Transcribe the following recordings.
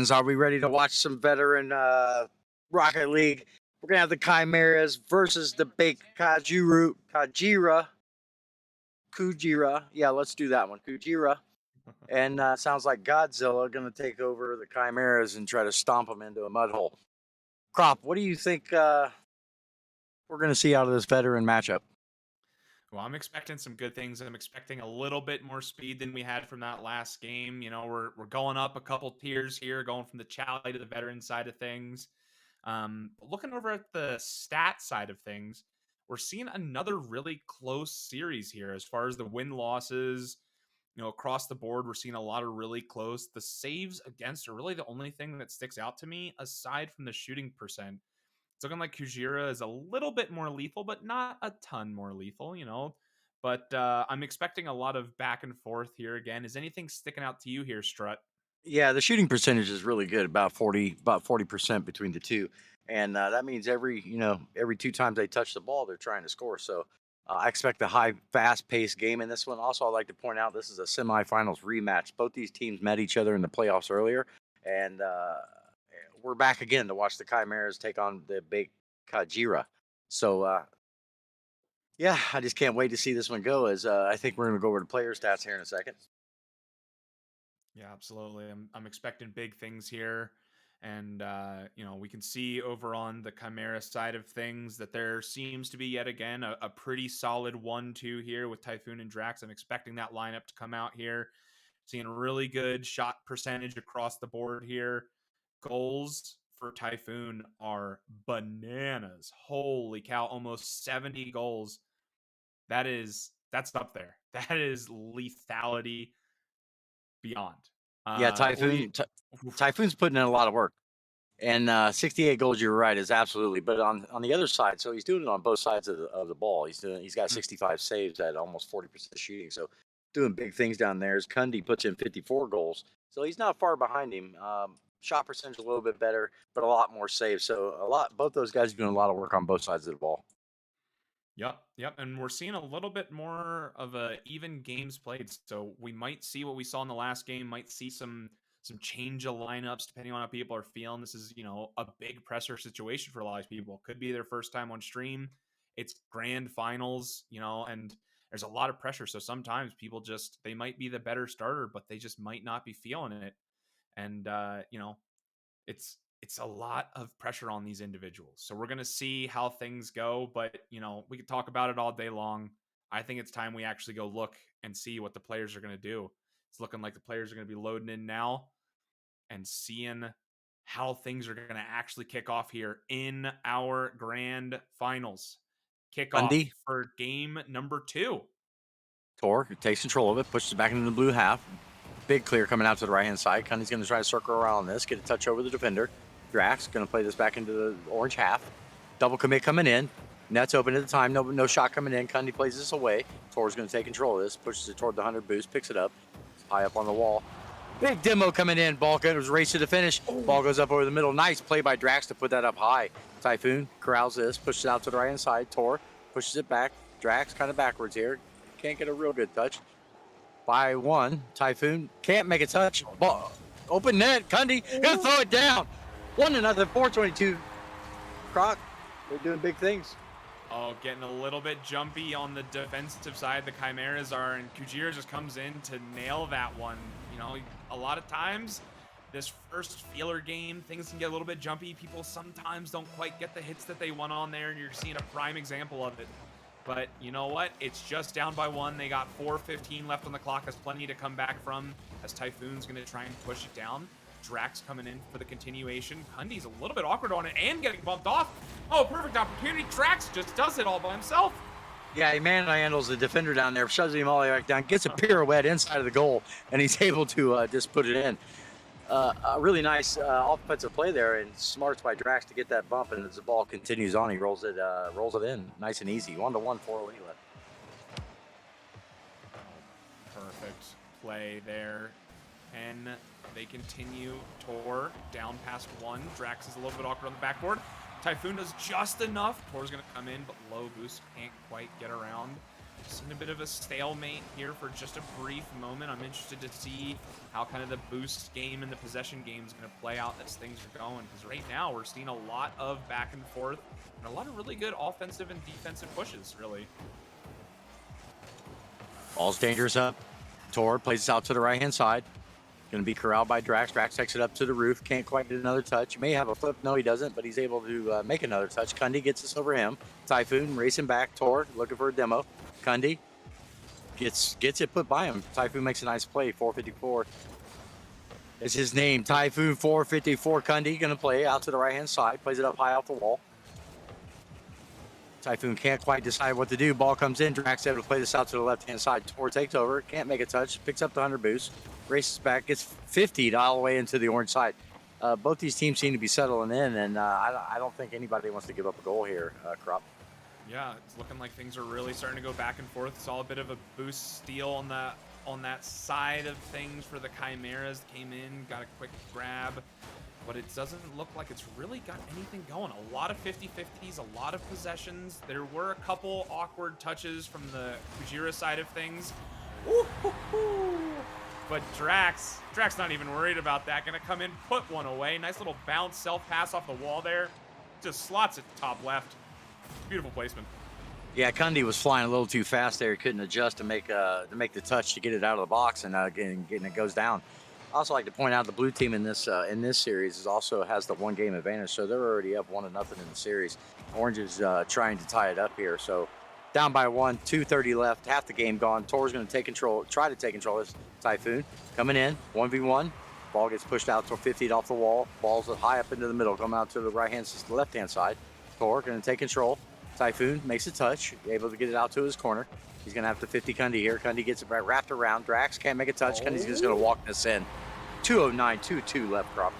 fans, are we ready to watch some veteran Rocket League? We're gonna have the Chimeras versus the big Kujira. Yeah, let's do that one. Kujira. And sounds like Godzilla gonna take over the Chimeras and try to stomp them into a mud hole. Crop, what do you think we're gonna see out of this veteran matchup? Well, I'm expecting some good things. I'm expecting a little bit more speed than we had from that last game. We're going up a couple tiers here, going from the Chally to the veteran side of things. But looking over at the stat side of things, we're seeing another really close series here as far as the win losses. Across the board, we're seeing a lot of really close. The saves against are really the only thing that sticks out to me aside from the shooting percent. It's looking like Kujira is a little bit more lethal, but not a ton more lethal. But I'm expecting a lot of back and forth here again. Is anything sticking out to you here, Strut? Yeah, the shooting percentage is really good, about 40% between the two, and that means every two times they touch the ball, they're trying to score. So I expect a high, fast-paced game in this one. Also, I'd like to point out this is a semifinals rematch. Both these teams met each other in the playoffs earlier, and we're back again to watch the Chimeras take on the big Kajira. So yeah, I just can't wait to see this one go. As I think we're going to go over to player stats here in a second. Yeah, absolutely. I'm expecting big things here. And we can see over on the Chimera side of things that there seems to be yet again a pretty solid 1-2 here with Typhoon and Drax. I'm expecting that lineup to come out here. Seeing really good shot percentage across the board here. Goals for Typhoon are bananas. Holy cow, almost 70 goals. That's up there. That is lethality beyond. Yeah, What do you Typhoon's putting in a lot of work. And 68 goals, you're right, is absolutely. But on the other side, so he's doing it on both sides of the ball. He's got 65 saves at almost 40% shooting. So doing big things down there. As Cundy puts in 54 goals, so he's not far behind him. Shot percentage a little bit better, but a lot more saves. So both those guys are doing a lot of work on both sides of the ball. Yep. And we're seeing a little bit more of a even games played. So we might see what we saw in the last game, might see some change of lineups depending on how people are feeling. This is, a big pressure situation for a lot of people. Could be their first time on stream. It's grand finals, and there's a lot of pressure. So sometimes people they might be the better starter, but they just might not be feeling it. And it's a lot of pressure on these individuals. So we're going to see how things go, but we could talk about it all day long. I think it's time we actually go look and see what the players are going to do. It's looking like the players are going to be loading in now and seeing how things are going to actually kick off here in our grand finals. Kickoff Cundy, for game number 2. Tor takes control of it, pushes it back into the blue half. Big clear coming out to the right hand side. Cundy's going to try to circle around this, get a touch over the defender. Drax going to play this back into the orange half. Double commit coming in. Net's open at the time. No shot coming in. Cundy plays this away. Tor's going to take control of this. Pushes it toward the 100 boost. Picks it up. It's high up on the wall. Big demo coming in. Ball goes race to the finish. Ball goes up over the middle. Nice play by Drax to put that up high. Typhoon corrals this. Pushes it out to the right hand side. Tor pushes it back. Drax kind of backwards here. Can't get a real good touch. By one, Typhoon can't make a touch. Ball, open net. Cundy gonna throw it down. 1-0. 422. Croc, they're doing big things. Oh, getting a little bit jumpy on the defensive side. The Chimeras are, and Kujira just comes in to nail that one. A lot of times, this first feeler game, things can get a little bit jumpy. People sometimes don't quite get the hits that they want on there, and you're seeing a prime example of it. But you know what? It's just down by 1. They got 4:15 left on the clock. There's plenty to come back from as Typhoon's going to try and push it down. Drax coming in for the continuation. Cundy's a little bit awkward on it and getting bumped off. Oh, perfect opportunity. Drax just does it all by himself. Yeah, he handles the defender down there, shoves him all the way back down, gets a pirouette inside of the goal, and he's able to just put it in. A really nice offensive play there, and smarts by Drax to get that bump. And as the ball continues on, he rolls it in, nice and easy. 1-1, 4 left. Perfect play there, and they continue. Tor down past 1. Drax is a little bit awkward on the backboard. Typhoon does just enough. Tor's going to come in, but low boost can't quite get around. Just in a bit of a stalemate here for just a brief moment. I'm interested to see how kind of the boost game and the possession game is going to play out as things are going. Because right now we're seeing a lot of back and forth and a lot of really good offensive and defensive pushes, really. Ball's dangerous up. Tor plays it out to the right-hand side. Going to be corralled by Drax. Drax takes it up to the roof. Can't quite get another touch. He may have a flip. No, he doesn't, but he's able to make another touch. Kundi gets us over him. Typhoon racing back. Tor looking for a demo. Kundi gets it put by him. Typhoon makes a nice play. 454. It's his name. Typhoon 454. Kundi going to play out to the right-hand side. Plays it up high off the wall. Typhoon can't quite decide what to do. Ball comes in. Drax able to play this out to the left-hand side. Tor takes over. Can't make a touch. Picks up the 100 boost. Races back. Gets 50'd all the way into the orange side. Both these teams seem to be settling in, and I don't think anybody wants to give up a goal here, Crop. Yeah, it's looking like things are really starting to go back and forth. Saw a bit of a boost steal on that side of things for the Chimeras. Came in, got a quick grab, but it doesn't look like it's really got anything going. A lot of 50-50s, a lot of possessions. There were a couple awkward touches from the Kujira side of things. Ooh-hoo-hoo. But Drax not even worried about that. Gonna come in, put one away. Nice little bounce, self-pass off the wall there. Just slots it top left. Beautiful placement. Yeah, Kundi was flying a little too fast there. He couldn't adjust to make the touch to get it out of the box, and again, it goes down. I also like to point out the blue team in this series also has the 1 game advantage, so they're already up 1-0 in the series. Orange is trying to tie it up here, so down by 1, 2:30 left, half the game gone. Tor's going to try to take control. This Typhoon coming in, 1v1. Ball gets pushed out to 50 off the wall. Ball's high up into the middle, coming out to the left-hand side. Tor going to take control. Typhoon makes a touch, able to get it out to his corner. He's going to have to 50 Kundi here. Kundi gets it wrapped around. Drax can't make a touch. Kundi's just going to walk this in. 209, 2-2 left, Crop.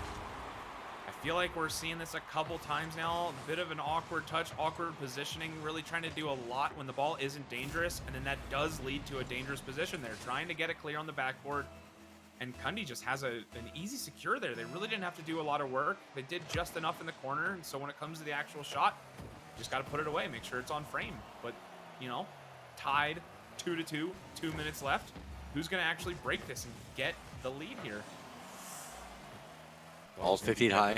I feel like we're seeing this a couple times now. A bit of an awkward touch, awkward positioning, really trying to do a lot when the ball isn't dangerous, and then that does lead to a dangerous position there. Trying to get it clear on the backboard, and Kundi just has an easy secure there. They really didn't have to do a lot of work. They did just enough in the corner, and so when it comes to the actual shot, you just got to put it away, make sure it's on frame. But, you know, tied 2-2, 2 minutes left. Who's going to actually break this and get the lead here? Ball's 50 high.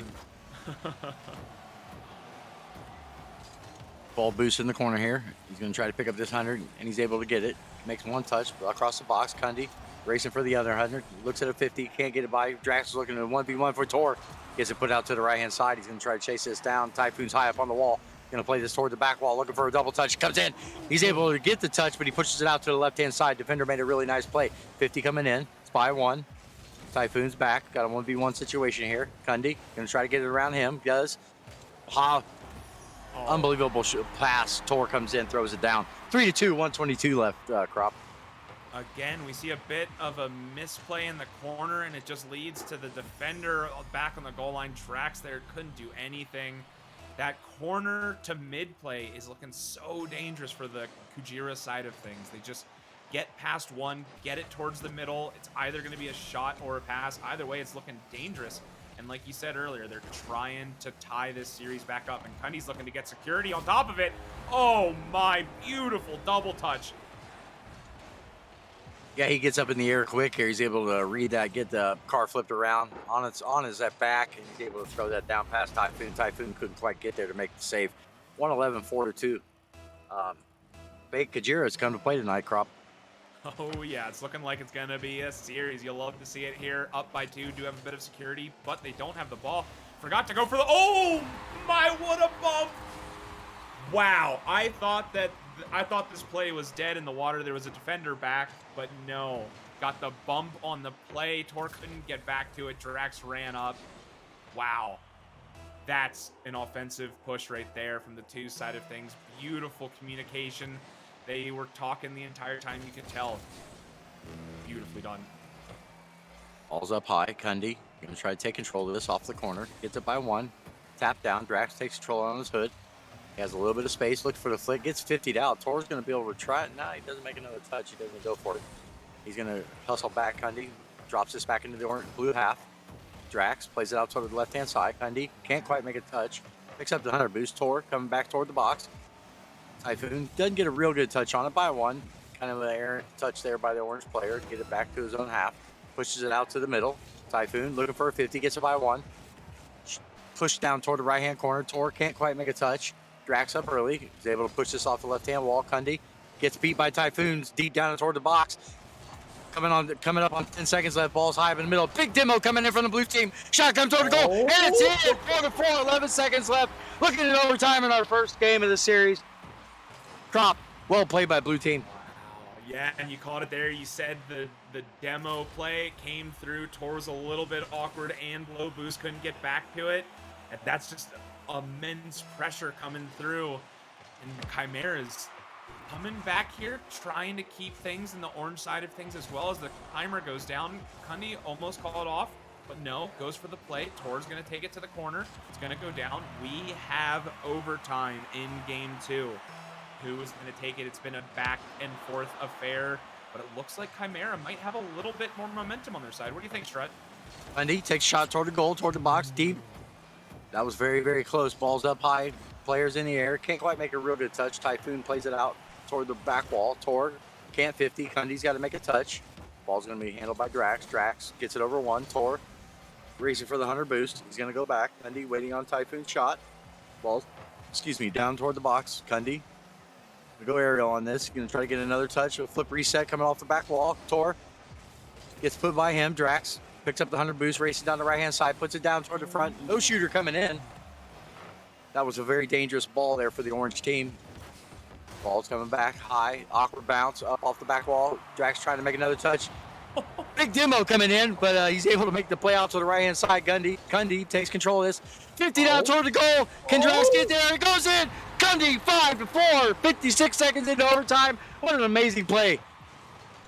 Ball boost in the corner here. He's going to try to pick up this 100, and he's able to get it. Makes one touch across the box. Kundi racing for the other 100. Looks at a 50, can't get it by. Drax is looking at a 1v1 for Tor. Gets it put out to the right-hand side. He's going to try to chase this down. Typhoon's high up on the wall. Going to play this toward the back wall, looking for a double touch. Comes in. He's able to get the touch, but he pushes it out to the left-hand side. Defender made a really nice play. 50 coming in. It's by 1. Typhoon's back. Got a 1v1 situation here. Kundi going to try to get it around him. Does. Unbelievable pass. Tor comes in, throws it down. 3-2, 122 left, Crop. Again, we see a bit of a misplay in the corner, and it just leads to the defender back on the goal line. Drax there couldn't do anything. That corner to mid play is looking so dangerous for the Kujira side of things. They just get past one, get it towards the middle. It's either going to be a shot or a pass. Either way, it's looking dangerous. And like you said earlier, they're trying to tie this series back up. And Kundi's looking to get security on top of it. Oh my, beautiful double touch. Yeah, he gets up in the air quick here. He's able to read that, get the car flipped around on his back, and he's able to throw that down past Typhoon. Typhoon couldn't quite get there to make the save. 111, 4-2. Big Kujira's come to play tonight, Crop. Oh yeah, it's looking like it's gonna be a series. You'll love to see it here. Up by 2, do have a bit of security, but they don't have the ball. Forgot to go for the, oh my, what a bump. Wow, I thought this play was dead in the water. There was a defender back, but no. Got the bump on the play. Tor couldn't get back to it. Drax ran up. Wow. That's an offensive push right there from the 2 side of things. Beautiful communication. They were talking the entire time, you could tell. Beautifully done. Ball's up high. Kundi going to try to take control of this off the corner. Gets it by 1. Tap down. Drax takes control on his hood. He has a little bit of space. Looks for the flick. Gets 50'd out. Tor's going to be able to try it. Nah, he doesn't make another touch. He doesn't go for it. He's going to hustle back. Kundi drops this back into the orange blue half. Drax plays it out toward the left-hand side. Kundi can't quite make a touch. Picks up the 100 boost. Tor coming back toward the box. Typhoon doesn't get a real good touch on it by 1. Kind of an errant touch there by the orange player. Get it back to his own half. Pushes it out to the middle. Typhoon looking for a 50. Gets it by 1. Pushed down toward the right-hand corner. Tor can't quite make a touch. Drax up early. He's able to push this off the left-hand wall. Kunde gets beat by Typhoons deep down toward the box. Coming up on 10 seconds left. Ball's high up in the middle. Big demo coming in from the blue team. Shot comes toward the goal. And it's in. 4-4. 11 seconds left. Looking at overtime in our first game of the series. Crop. Well played by blue team. Yeah, and you called it there. You said the demo play came through. Tor was a little bit awkward and low boost, couldn't get back to it. And that's just immense pressure coming through. And Chimeras coming back here, trying to keep things in the orange side of things as well as the timer goes down. Kunde almost called off, but no, goes for the play. Tor's going to take it to the corner. It's going to go down. We have overtime in game 2. Who is going to take it? It's been a back and forth affair, but it looks like Chimera might have a little bit more momentum on their side. What do you think, Strut? Kunde takes a shot toward the goal, toward the box, deep. That was very, very close. Ball's up high. Players in the air. Can't quite make a real good touch. Typhoon plays it out toward the back wall. Tor can't 50. Kunde's got to make a touch. Ball's going to be handled by Drax. Drax gets it over 1. Tor racing for the 100 boost. He's going to go back. Kunde waiting on Typhoon's shot. Ball's, down toward the box. Kunde. We go aerial on this. Going to try to get another touch. A flip reset coming off the back wall. Tor gets put by him. Drax picks up the 100 boost, racing down the right-hand side, puts it down toward the front. No shooter coming in. That was a very dangerous ball there for the orange team. Ball's coming back high. Awkward bounce up off the back wall. Drax trying to make another touch. Big demo coming in, but he's able to make the play out to the right-hand side. Kunde takes control of this. 50 down toward the goal. Can Drax get there? It goes in. Kunde 5-4. 56 seconds into overtime. What an amazing play.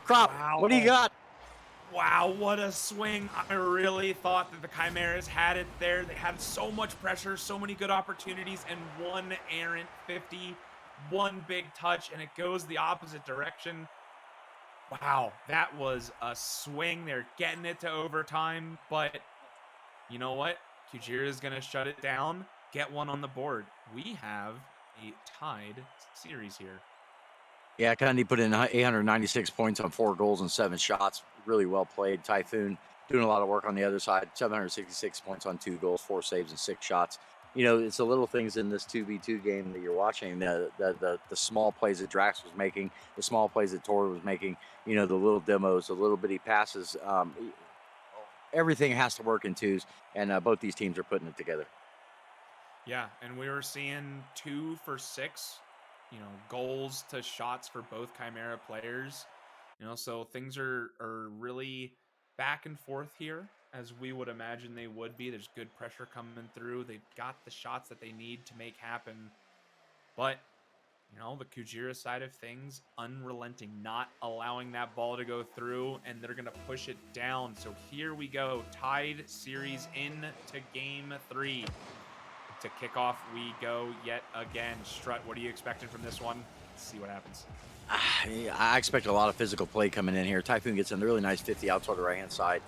Crop, wow. What do you got? Wow, what a swing. I really thought that the Chimeras had it there. They had so much pressure, so many good opportunities, and one errant 50, one big touch, and it goes the opposite direction. Wow, that was a swing. They're getting it to overtime, but you know what? Kujira is going to shut it down, get one on the board. We have a tied series here. Yeah, Kunde put in 896 points on 4 goals and 7 shots. Really well played. Typhoon doing a lot of work on the other side. 766 points on 2 goals, 4 saves, and 6 shots. You know, it's the little things in this 2v2 game that you're watching. The small plays that Drax was making, the small plays that Tor was making. You know, the little demos, the little bitty passes. Everything has to work in twos, and both these teams are putting it together. Yeah, and we were seeing 2 for 6. You know, goals to shots for both Chimera players. You know, so things are really back and forth here, as we would imagine they would be. There's good pressure coming through. They've got the shots that they need to make happen. But, you know, the Kujira side of things, unrelenting, not allowing that ball to go through, and they're going to push it down. So here we go, tied series into game 3. To kick off, we go yet again. Strut, what are you expecting from this one? Let's see what happens. I expect a lot of physical play coming in here. Typhoon gets a really nice 50 out toward the right-hand side.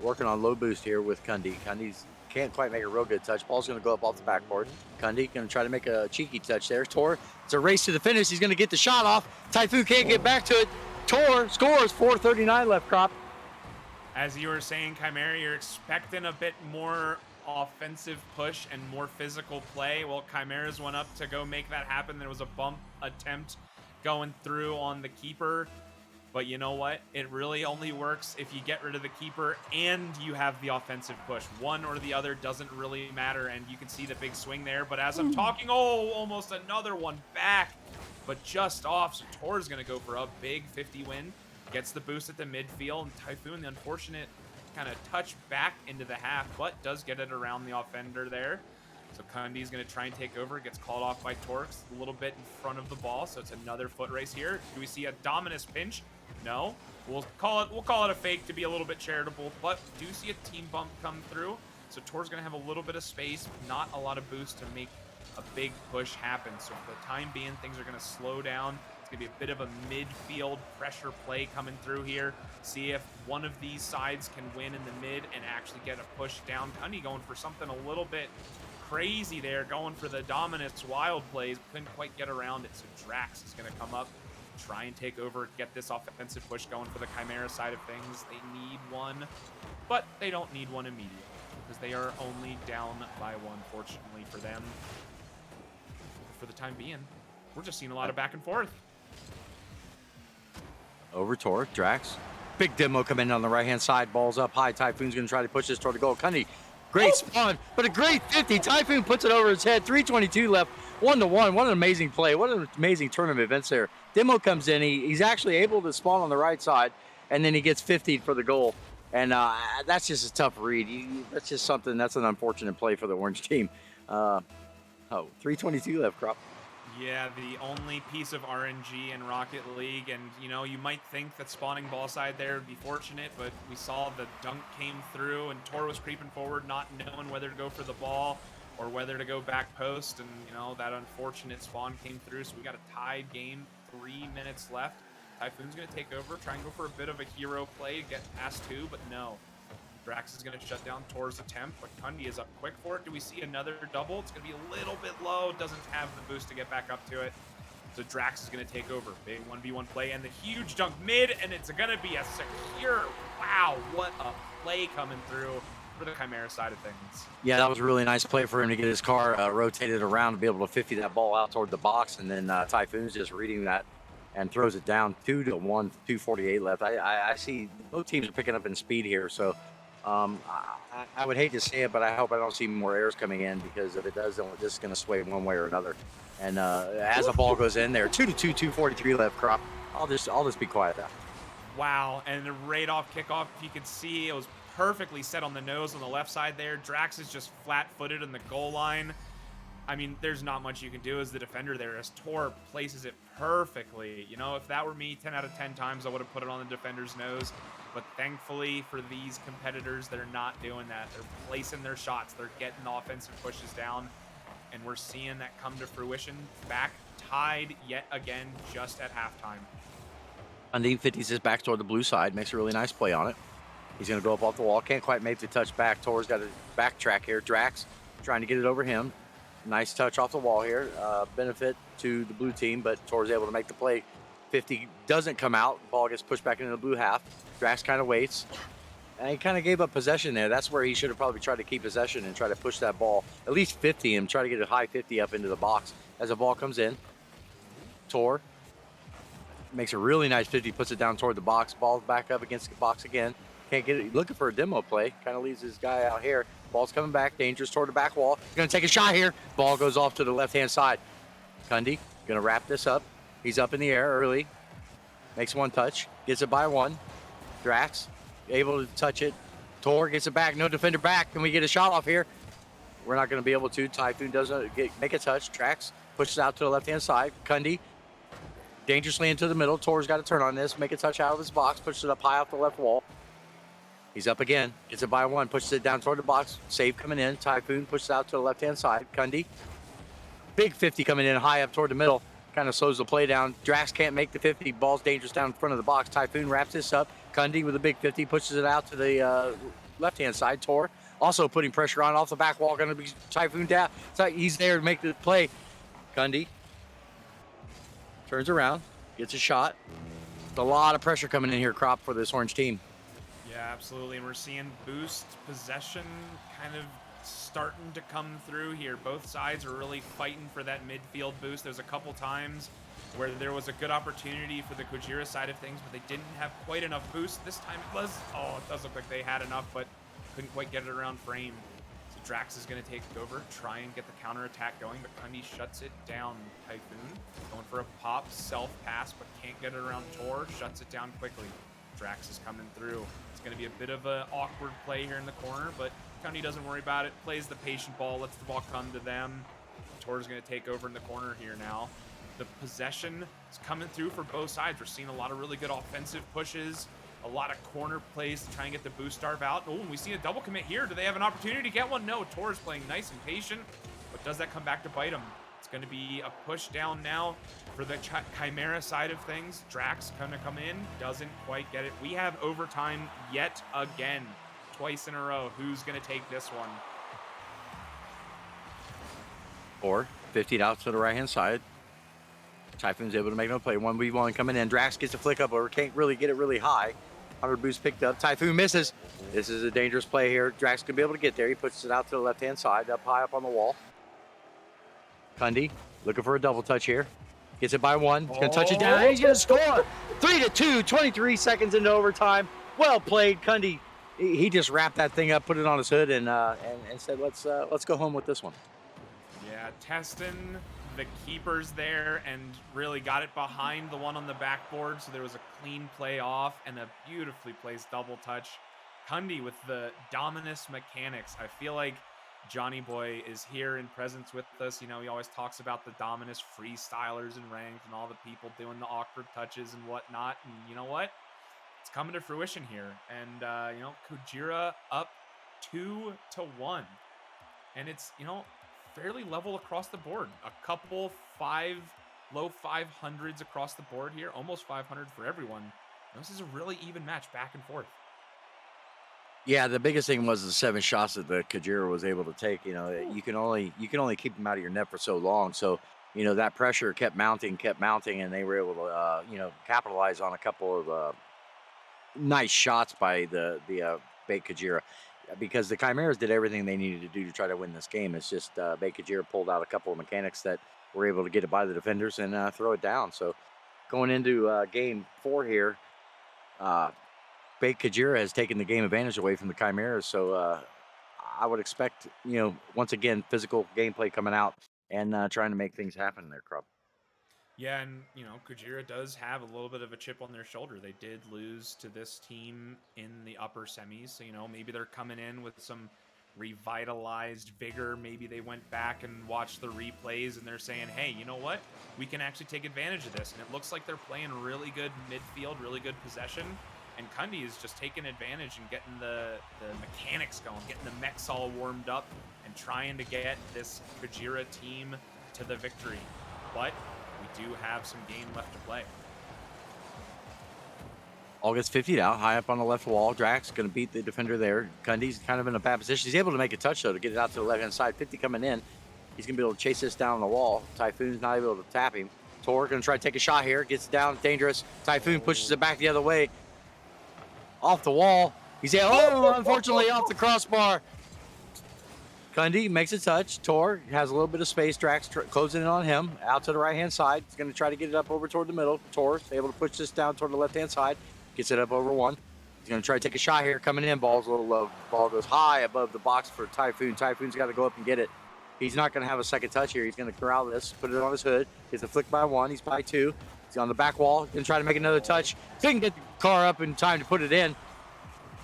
Working on low boost here with Kunde. Kunde's can't quite make a real good touch. Ball's going to go up off the backboard. Kunde going to try to make a cheeky touch there. Tor, it's a race to the finish. He's going to get the shot off. Typhoon can't get back to it. Tor scores. 4:39 left, Crop. As you were saying, Chimera, you're expecting a bit more offensive push and more physical play. Well, Chimeras went up to go make that happen. There was a bump attempt going through on the keeper. But you know what? It really only works if you get rid of the keeper and you have the offensive push. One or the other doesn't really matter, and you can see the big swing there. But as I'm talking, almost another one back, but just off. So Tor's going to go for a big 50 win. Gets the boost at the midfield, and Typhoon, the unfortunate kind of touch back into the half, but does get it around the offender there. So Kunde's going to try and take over. Gets called off by Torx a little bit in front of the ball, so it's another foot race here. Do we see a Dominus pinch? No. We'll call it a fake to be a little bit charitable, but do see a team bump come through. So Tor's going to have a little bit of space, not a lot of boost to make a big push happen. So for the time being, things are going to slow down. It's going to be a bit of a midfield pressure play coming through here. See if one of these sides can win in the mid and actually get a push down. Kunde going for something a little bit crazy there, going for the Dominus wild plays. Couldn't quite get around it, so Drax is going to come up try and take over, get this offensive push going for the Chimera side of things. They need one, but they don't need one immediately because they are only down by one, fortunately for them. For the time being, we're just seeing a lot of back and forth. Over toward Drax. Big demo coming in on the right-hand side. Ball's up high. Typhoon's going to try to push this toward the goal. Cundy, great spawn, but a great 50. Typhoon puts it over his head. 3:22 left. 1-1. What an amazing play. What an amazing tournament events there. Demo comes in. He's actually able to spawn on the right side, and then he gets 50 for the goal. And that's just a tough read. That's just something. That's an unfortunate play for the Orange team. 3:22 left, Crop. Yeah, the only piece of RNG in Rocket League, and you might think that spawning ball side there would be fortunate, but we saw the dunk came through and Tor was creeping forward, not knowing whether to go for the ball or whether to go back post, and that unfortunate spawn came through, so we got a tied game, 3 minutes left. Typhoon's going to take over, try and go for a bit of a hero play, get past two, but no. Drax is going to shut down Tor's attempt, but Cundy is up quick for it. Do we see another double? It's going to be a little bit low. Doesn't have the boost to get back up to it. So Drax is going to take over. Big 1v1 play and the huge dunk mid, and it's going to be a secure. Wow, what a play coming through for the Chimera side of things. Yeah, that was a really nice play for him to get his car rotated around to be able to 50 that ball out toward the box, and then Typhoon's just reading that and throws it down 2-1, 2:48 left. I see both teams are picking up in speed here, so I would hate to say it, but I hope I don't see more errors coming in, because if it does, then we're just going to sway one way or another. And as the ball goes in there, 2-2, 2:43 left, Crop. I'll just be quiet now. Wow, and right off kickoff, you could see it was perfectly set on the nose on the left side there. Drax is just flat-footed in the goal line. I mean, there's not much you can do as the defender there, as Tor places it perfectly. If that were me, 10 out of 10 times, I would have put it on the defender's nose. But thankfully for these competitors, they're not doing that. They're placing their shots. They're getting the offensive pushes down. And we're seeing that come to fruition. Back tied yet again just at halftime. Cundy 50s his back toward the blue side. Makes a really nice play on it. He's going to go up off the wall. Can't quite make the touch back. Tor's got a backtrack here. Drax trying to get it over him. Nice touch off the wall here. Benefit to the blue team, but Tor's able to make the play. 50 doesn't come out. Ball gets pushed back into the blue half. Drax kind of waits. And he kind of gave up possession there. That's where he should have probably tried to keep possession and try to push that ball, at least 50 him, try to get a high 50 up into the box. As the ball comes in, Tor makes a really nice 50, puts it down toward the box. Ball's back up against the box again. Can't get it. Looking for a demo play. Kind of leaves this guy out here. Ball's coming back. Dangerous toward the back wall. Going to take a shot here. Ball goes off to the left-hand side. Cundy going to wrap this up. He's up in the air early. Makes one touch. Gets it by one. Drax able to touch it. Tor gets it back. No defender back. Can we get a shot off here? We're not going to be able to. Typhoon doesn't make a touch. Drax pushes out to the left-hand side. Cundy dangerously into the middle. Tor's got to turn on this. Make a touch out of his box. Pushes it up high off the left wall. He's up again. Gets it by one. Pushes it down toward the box. Save coming in. Typhoon pushes out to the left-hand side. Cundy. Big 50 coming in high up toward the middle. Kind of slows the play down. Drax can't make the 50. Ball's dangerous down in front of the box. Typhoon wraps this up. Cundy with a big 50 pushes it out to the left-hand side. Tor also putting pressure on off the back wall. Going to be Typhoon down. He's there to make the play. Cundy turns around, gets a shot. There's a lot of pressure coming in here, Crop, for this Orange team. Yeah, absolutely. And we're seeing boost possession kind of starting to come through here. Both sides are really fighting for that midfield boost. There's a couple times where there was a good opportunity for the Kujira side of things, but they didn't have quite enough boost. This time it does look like they had enough, but couldn't quite get it around frame. So Drax is going to take over, try and get the counterattack going, but Cundy shuts it down. Typhoon going for a pop self-pass, but can't get it around Tor, shuts it down quickly. Drax is coming through. It's going to be a bit of an awkward play here in the corner, but Cundy doesn't worry about it, plays the patient ball, lets the ball come to them. Tor's going to take over in the corner here now. The possession is coming through for both sides. We're seeing a lot of really good offensive pushes, a lot of corner plays to try and get the boost starve out. Oh, and we see a double commit here. Do they have an opportunity to get one? No, Tor's playing nice and patient, but does that come back to bite him? It's going to be a push down now for the Chimera side of things. Drax going to come in, doesn't quite get it. We have overtime yet again, twice in a row. Who's going to take this one? Tor 50 out to the right-hand side. Typhoon's able to make no play. 1v1 coming in. Drax gets a flick up over. Can't really get it really high. 100 boost picked up. Typhoon misses. This is a dangerous play here. Drax could be able to get there. He puts it out to the left-hand side, up high up on the wall. Kundi looking for a double touch here. Gets it by one. He's going to touch it down. He's going to score. 3-2, 23 seconds into overtime. Well played, Kundi. He just wrapped that thing up, put it on his hood, and said, let's go home with this one. Yeah, testing the keepers there and really got it behind the one on the backboard, so there was a clean play off and a beautifully placed double touch. Kundi with the Dominus mechanics. I feel like Johnny Boy is here in presence with us. You know, he always talks about the Dominus freestylers in ranked and all the people doing the awkward touches and whatnot. And you know what? It's coming to fruition here. And, you know, Kujira up 2-1. And it's, you know, fairly level across the board. A couple low 500s across the board here. Almost 500 for everyone. This is a really even match back and forth. Yeah, the biggest thing was the 7 shots that the Kujira was able to take. You know, you can only keep them out of your net for so long. So, you know, that pressure kept mounting, and they were able to, you know, capitalize on a couple of nice shots by the Bait Kujira, because the Chimeras did everything they needed to do to try to win this game. It's just Bait Kujira pulled out a couple of mechanics that were able to get it by the defenders and throw it down. So, going into game 4 here, Bait Kujira has taken the game advantage away from the Chimeras, so I would expect, you know, once again, physical gameplay coming out and trying to make things happen there, Crub. Yeah, and, you know, Kujira does have a little bit of a chip on their shoulder. They did lose to this team in the upper semis, so, you know, maybe they're coming in with some revitalized vigor. Maybe they went back and watched the replays and they're saying, hey, you know what? We can actually take advantage of this. And it looks like they're playing really good midfield, really good possession. And Kundi is just taking advantage and getting the mechanics going, getting the mechs all warmed up and trying to get this Kujira team to the victory. But we do have some game left to play. All gets 50'd out, high up on the left wall. Drax going to beat the defender there. Kundi's kind of in a bad position. He's able to make a touch, though, to get it out to the left-hand side. 50 coming in. He's going to be able to chase this down on the wall. Typhoon's not able to tap him. Tor going to try to take a shot here. Gets it down, dangerous. Typhoon pushes it back the other way. Off the wall. He's unfortunately off the crossbar. Kundi makes a touch. Tor has a little bit of space. Drax closing in on him. Out to the right-hand side. He's going to try to get it up over toward the middle. Tor able to push this down toward the left-hand side. Gets it up over one. He's going to try to take a shot here. Coming in. Ball's a little low. Ball goes high above the box for Typhoon. Typhoon's got to go up and get it. He's not going to have a second touch here. He's going to corral this. Put it on his hood. Gets a flick by one. He's by two. He's on the back wall. He's going to try to make another touch. Couldn't get the car up in time to put it in.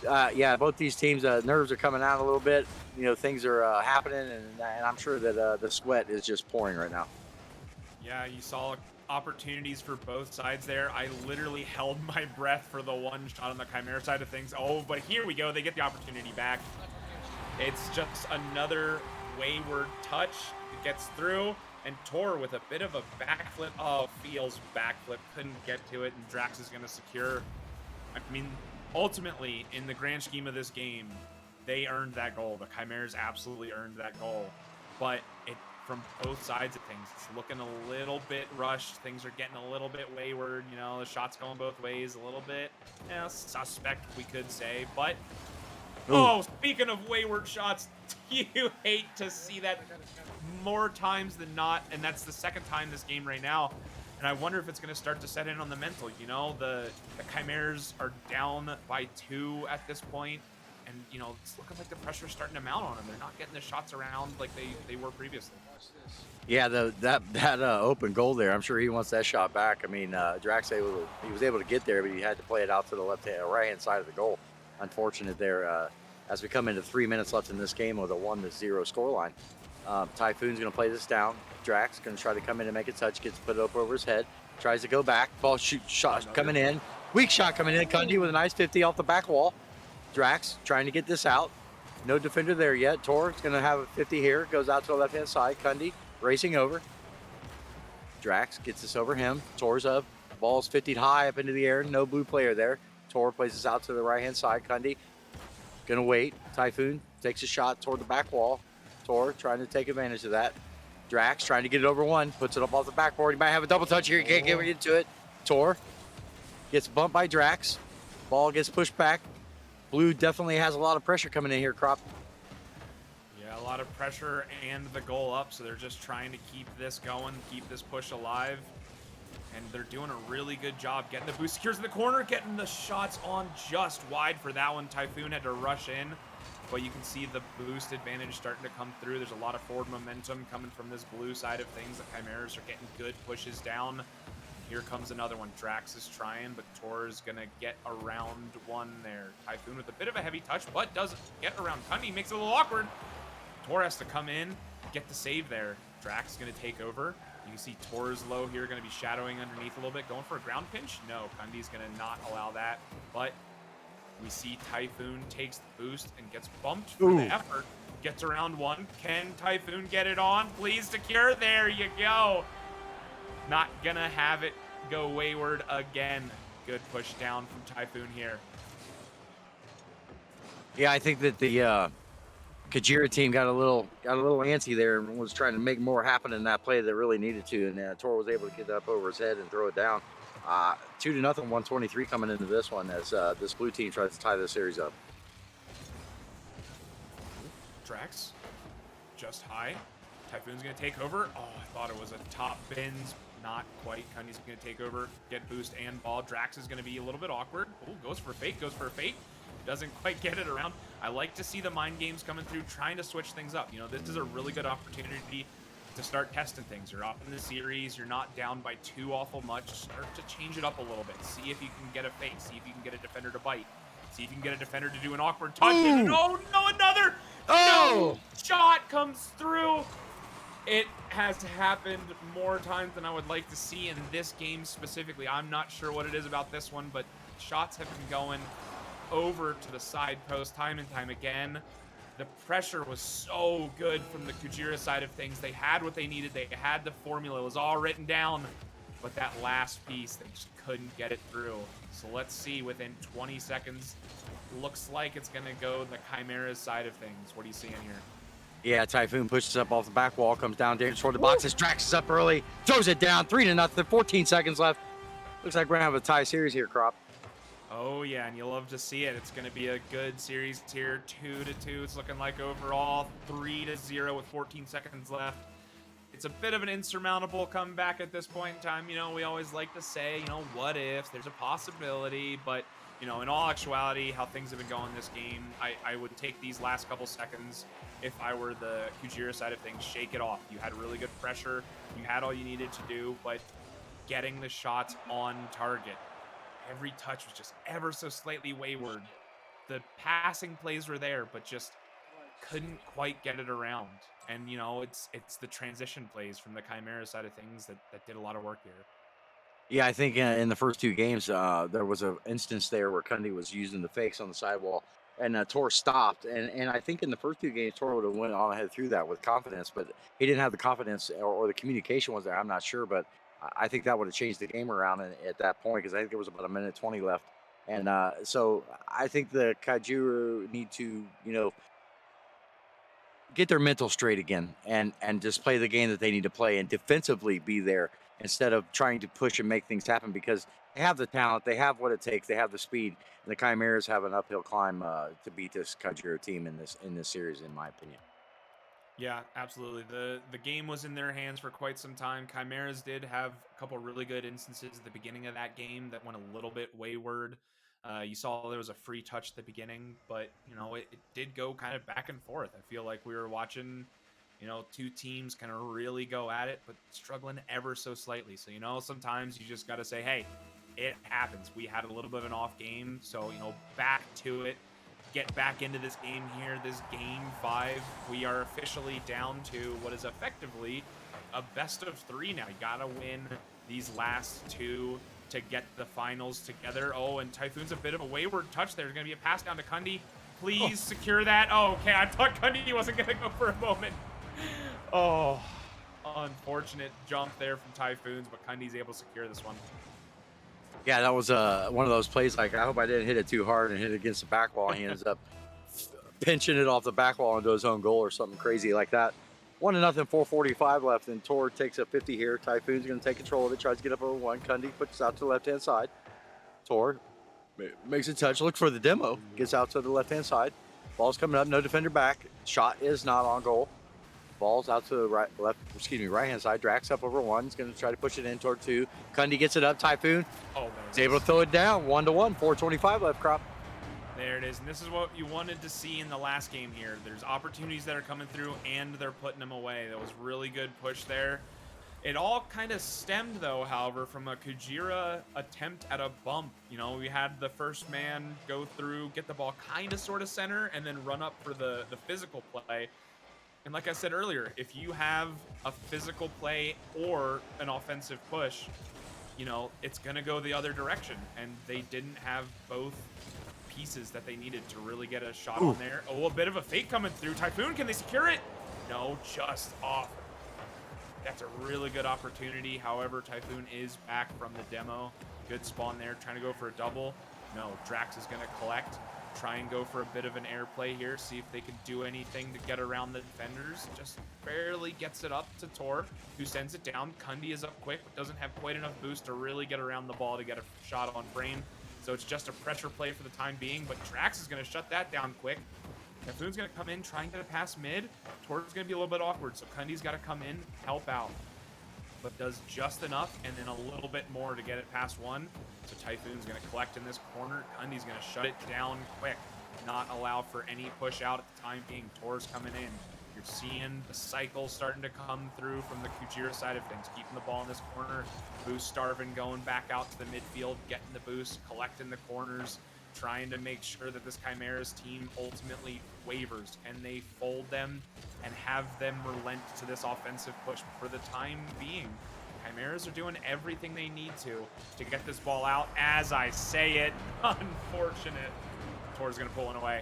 Yeah, both these teams' nerves are coming out a little bit. You know, things are happening, and I'm sure that the sweat is just pouring right now. Yeah, you saw opportunities for both sides there. I literally held my breath for the one shot on the Chimera side of things. Oh, but here we go. They get the opportunity back. It's just another wayward touch. It gets through, and Tor with a bit of a backflip. Oh, feels backflip. Couldn't get to it, and Drax is going to secure. I mean, ultimately, in the grand scheme of this game, they earned that goal. The Chimeras absolutely earned that goal. But it, from both sides of things, it's looking a little bit rushed. Things are getting a little bit wayward. You know, the shot's going both ways a little bit. You know, suspect, we could say. But, oh, speaking of wayward shots, you hate to see that more times than not. And that's the second time this game right now. And I wonder if it's going to start to set in on the mental. You know, the Chimeras are down by 2 at this point. And, you know, it's looking like the pressure's starting to mount on them. They're not getting the shots around like they were previously. Yeah, that open goal there, I'm sure he wants that shot back. I mean, Drax, he was able to get there, but he had to play it out to the right-hand side of the goal. Unfortunate there. As we come into 3 minutes left in this game with a 1-0 scoreline. Typhoon's going to play this down. Drax going to try to come in and make a touch. Gets put up over his head. Tries to go back. Ball shot coming in. Weak shot coming in. Kundi with a nice 50 off the back wall. Drax trying to get this out. No defender there yet. Tor's going to have a 50 here. Goes out to the left-hand side. Kundi racing over. Drax gets this over him. Tor's up. Ball's 50 high up into the air. No blue player there. Tor plays this out to the right-hand side. Kundi going to wait. Typhoon takes a shot toward the back wall. Tor trying to take advantage of that. Drax trying to get it over one, puts it up off the backboard. He might have a double touch here. He can't get into it. Tor gets bumped by Drax. Ball gets pushed back. Blue definitely has a lot of pressure coming in here, Crop. Yeah, a lot of pressure and the goal up, so they're just trying to keep this going, keep this push alive. And they're doing a really good job getting the boost. Secures in the corner, getting the shots on just wide for that one. Typhoon had to rush in, but you can see the boost advantage starting to come through. There's a lot of forward momentum coming from this blue side of things. The Chimeras are getting good pushes down. Here comes another one. Drax is trying, but Tor's going to get around one there. Typhoon with a bit of a heavy touch, but doesn't get around Cundy. Makes it a little awkward. Tor has to come in, get the save there. Drax is going to take over. You can see Tor's low here, going to be shadowing underneath a little bit. Going for a ground pinch? No, Cundy's going to not allow that. But we see Typhoon takes the boost and gets bumped for the effort. Gets around one. Can Typhoon get it on? Please secure. There you go. Not going to have it go wayward again. Good push down from Typhoon here. Yeah, I think that the Kujira team got a little antsy there and was trying to make more happen in that play that really needed to, and Tor was able to get up over his head and throw it down. 2-0, 123 coming into this one as this blue team tries to tie this series up. Drax, just high. Typhoon's going to take over. Oh, I thought it was a top bins. Not quite. Cundy's going to take over, get boost and ball. Drax is going to be a little bit awkward. Oh, goes for fake, doesn't quite get it around. I like to see the mind games coming through, trying to switch things up. You know, this is a really good opportunity to start testing things. You're up in the series, you're not down by too awful much. Start to change it up a little bit. See if you can get a fake, see if you can get a defender to bite. See if you can get a defender to do an awkward touch. And oh no, another! No! Shot comes through. It has happened more times than I would like to see in this game specifically. I'm not sure what it is about this one, but shots have been going over to the side post time and time again. The pressure was so good from the Kujira side of things. They had what they needed. They had the formula. It was all written down. But that last piece, they just couldn't get it through. So let's see, within 20 seconds, looks like it's going to go the Chimeras side of things. What are you seeing here? Yeah, Typhoon pushes up off the back wall, comes down toward the boxes, Drax is up early, throws it down, 3-0, 14 seconds left. Looks like we're going to have a tie series here, Crop. Oh, yeah, and you'll love to see it. It's going to be a good series here, 2-2. It's looking like overall 3-0 with 14 seconds left. It's a bit of an insurmountable comeback at this point in time. You know, we always like to say, you know, what if? There's a possibility, but, you know, in all actuality, how things have been going this game, I would take these last couple seconds if I were the Kujira side of things, shake it off. You had really good pressure. You had all you needed to do, but getting the shots on target. Every touch was just ever so slightly wayward. The passing plays were there, but just couldn't quite get it around. And, you know, it's the transition plays from the Chimera side of things that did a lot of work here. Yeah, I think in the first two games, there was an instance there where Cundy was using the fakes on the sidewall, and Tor stopped. And I think in the first two games, Tor would have went on ahead through that with confidence, but he didn't have the confidence or the communication was there. I'm not sure, but I think that would have changed the game around at that point because I think there was about 1:20 left. And so I think the Kujira need to, you know, get their mental straight again and just play the game that they need to play and defensively be there instead of trying to push and make things happen because they have the talent, they have what it takes, they have the speed, and the Chimeras have an uphill climb to beat this Kujira team in this series, in my opinion. Yeah, absolutely. The game was in their hands for quite some time. Chimeras did have a couple really good instances at the beginning of that game that went a little bit wayward. You saw there was a free touch at the beginning, but, you know, it did go kind of back and forth. I feel like we were watching, you know, two teams kind of really go at it, but struggling ever so slightly. So, you know, sometimes you just got to say, hey, it happens. We had a little bit of an off game, so, you know, back to it. Get back into this game here, this game 5. We are officially down to what is effectively a best of 3 now. You got to win these last 2 to get the finals together. Oh, and Typhoon's a bit of a wayward touch. There's going to be a pass down to Cundy. Please secure that. Oh, okay. I thought Cundy wasn't going to go for a moment. Oh, unfortunate jump there from Typhoons, but Cundy's able to secure this one. Yeah, that was one of those plays. Like, I hope I didn't hit it too hard and hit it against the back wall. He ends up pinching it off the back wall into his own goal or something crazy like that. 1-0, 4:45 left, and Tor takes a 50 here. Typhoon's going to take control of it, tries to get up over one. Kundi puts it out to the left-hand side. Tor makes a touch, looks for the demo, gets out to the left-hand side. Ball's coming up, no defender back. Shot is not on goal. Ball's out to the right-hand side. Drax up over one. He's going to try to push it in toward two. Kundi gets it up. Typhoon is able to throw it down. 1-1, 4:25 left, Crop. There it is, and this is what you wanted to see in the last game here. There's opportunities that are coming through, and they're putting them away. That was really good push there. It all kind of stemmed, though, however, from a Kujira attempt at a bump. You know, we had the first man go through, get the ball kind of sort of center, and then run up for the physical play. And like I said earlier, if you have a physical play or an offensive push, you know, it's going to go the other direction. And they didn't have both pieces that they needed to really get a shot on there. Oh, a bit of a fake coming through. Typhoon, can they secure it? No, just off. That's a really good opportunity. However, Typhoon is back from the demo. Good spawn there, trying to go for a double. No, Drax is going to collect. Try and go for a bit of an air play here. See if they can do anything to get around the defenders. Just barely gets it up to Tor, who sends it down. Kundi is up quick, but doesn't have quite enough boost to really get around the ball to get a shot on frame. So it's just a pressure play for the time being, but Drax is going to shut that down quick. Typhoon's going to come in, try and get it past mid. Tor's going to be a little bit awkward, so Kundi's got to come in, help out. But does just enough, and then a little bit more to get it past one. So Typhoon's going to collect in this corner. Kundi's going to shut it down quick, not allow for any push out at the time being. Tor's coming in. You're seeing the cycle starting to come through from the Kujira side of things, keeping the ball in this corner. Boost starving, going back out to the midfield, getting the boost, collecting the corners, trying to make sure that this Chimeras team ultimately wavers and they fold them and have them relent to this offensive push for the time being. Chimeras are doing everything they need to get this ball out. As I say it, unfortunate. Tor's going to pull it away.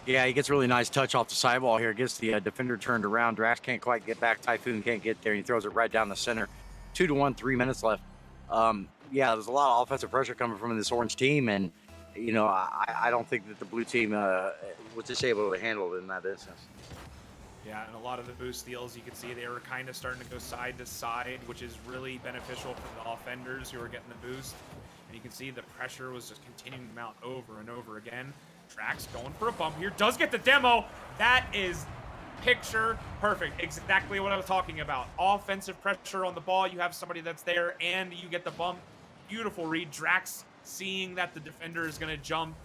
Yeah, he gets a really nice touch off the sidewall here. Gets the defender turned around. Drax can't quite get back. Typhoon can't get there. He throws it right down the center. 2-1, 3 minutes left. Yeah, there's a lot of offensive pressure coming from this orange team, and you know, I don't think that the blue team was just able to handle it in that instance. Yeah, and a lot of the boost steals, you can see they were kind of starting to go side to side, which is really beneficial for the offenders who are getting the boost. And you can see the pressure was just continuing to mount over and over again. Drax going for a bump here, does get the demo. That is picture perfect. Exactly what I was talking about. Offensive pressure on the ball. You have somebody that's there and you get the bump. Beautiful read. Drax seeing that the defender is going to jump.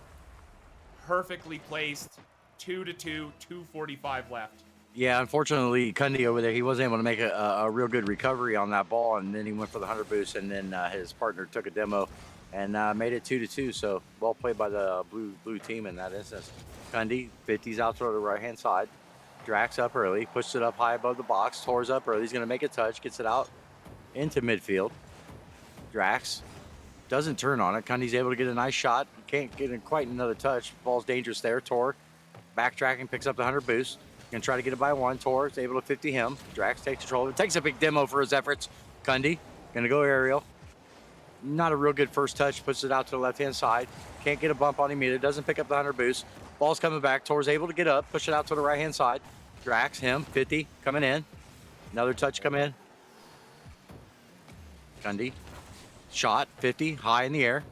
Perfectly placed. 2-2, 2:45 left. Yeah, unfortunately, Kundi over there, he wasn't able to make a real good recovery on that ball, and then he went for the 100 boost, and then his partner took a demo and made it 2-2. So well played by the blue team in that instance. Kundi, 50's out to the right-hand side. Drax up early, pushes it up high above the box. Tor's up early. He's going to make a touch, gets it out into midfield. Drax doesn't turn on it. Kundi's able to get a nice shot. Can't get in quite another touch. Ball's dangerous there. Tor backtracking, picks up the 100 boost. Gonna try to get it by one. Tor is able to 50 him. Drax takes control of it. Takes a big demo for his efforts. Kundi gonna go aerial. Not a real good first touch. Puts it out to the left-hand side. Can't get a bump on him either. Doesn't pick up the 100 boost. Ball's coming back. Tor's able to get up. Push it out to the right-hand side. Drax, him, 50, coming in. Another touch come in. Kundi. Shot, 50, high in the air.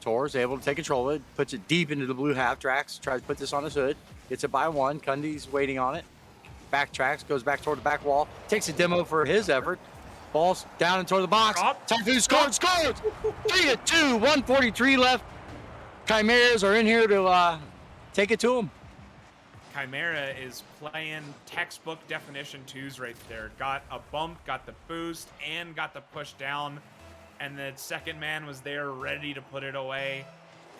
Tor's able to take control of it. Puts it deep into the blue half. Drax tries to put this on his hood. Gets it by one. Kundi's waiting on it. Backtracks, goes back toward the back wall. Takes a demo for his effort. Ball's down and toward the box. Typhoon scores! 3-2, 1:43 left. Chimeras are in here to take it to him. Chimera is playing textbook definition twos right there. Got a bump, got the boost, and got the push down. And the second man was there ready to put it away.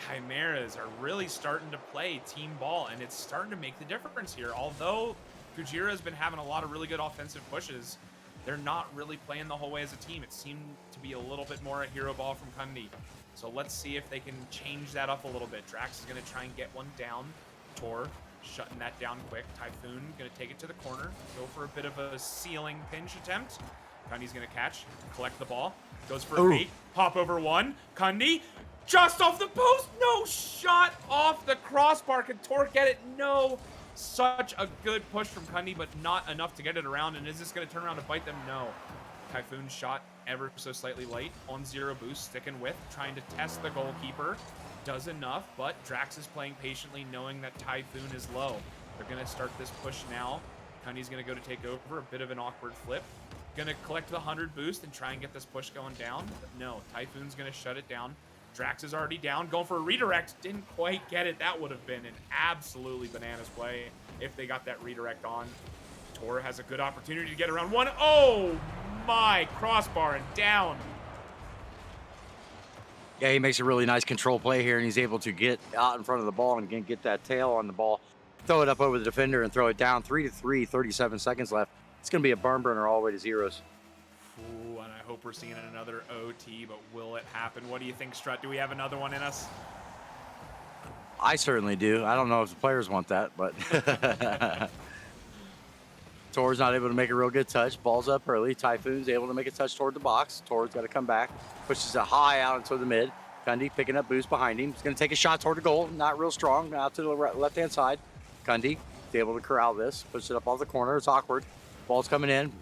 Chimeras are really starting to play team ball, and it's starting to make the difference here. Although Kujira has been having a lot of really good offensive pushes, they're not really playing the whole way as a team. It seemed to be a little bit more a hero ball from Kundi. So let's see if they can change that up a little bit. Drax is going to try and get one down. Tor shutting that down quick. Typhoon going to take it to the corner. Go for a bit of a ceiling pinch attempt. Kundi's going to catch, collect the ball. Goes for a fake. Pop over one. Kundi just off the post. No, shot off the crossbar. Can Tor get it? No. Such a good push from Kundi, but not enough to get it around. And is this going to turn around and bite them? No. Typhoon's shot ever so slightly light on 0 boost, sticking with, trying to test the goalkeeper. Does enough, but Drax is playing patiently, knowing that Typhoon is low. They're going to start this push now. Kundi's going to go to take over, a bit of an awkward flip. Going to collect the 100 boost and try and get this push going down. But no, Typhoon's going to shut it down. Drax is already down, going for a redirect. Didn't quite get it. That would have been an absolutely bananas play if they got that redirect on. Tor has a good opportunity to get around one. Oh my, crossbar and down. Yeah, he makes a really nice control play here, and he's able to get out in front of the ball and get that tail on the ball, throw it up over the defender, and throw it down. 3-3, 37 seconds left. It's going to be a barn burner all the way to zeros. Ooh, and I hope we're seeing another OT, but will it happen? What do you think, Strut? Do we have another one in us? I certainly do. I don't know if the players want that, but Tor's not able to make a real good touch. Ball's up early. Typhoon's able to make a touch toward the box. Tor's got to come back. Pushes it high out into the mid. Kundi picking up boost behind him. He's going to take a shot toward the goal. Not real strong. Out to the left-hand side. Kundi is able to corral this. Push it up off the corner. It's awkward. Ball's coming in.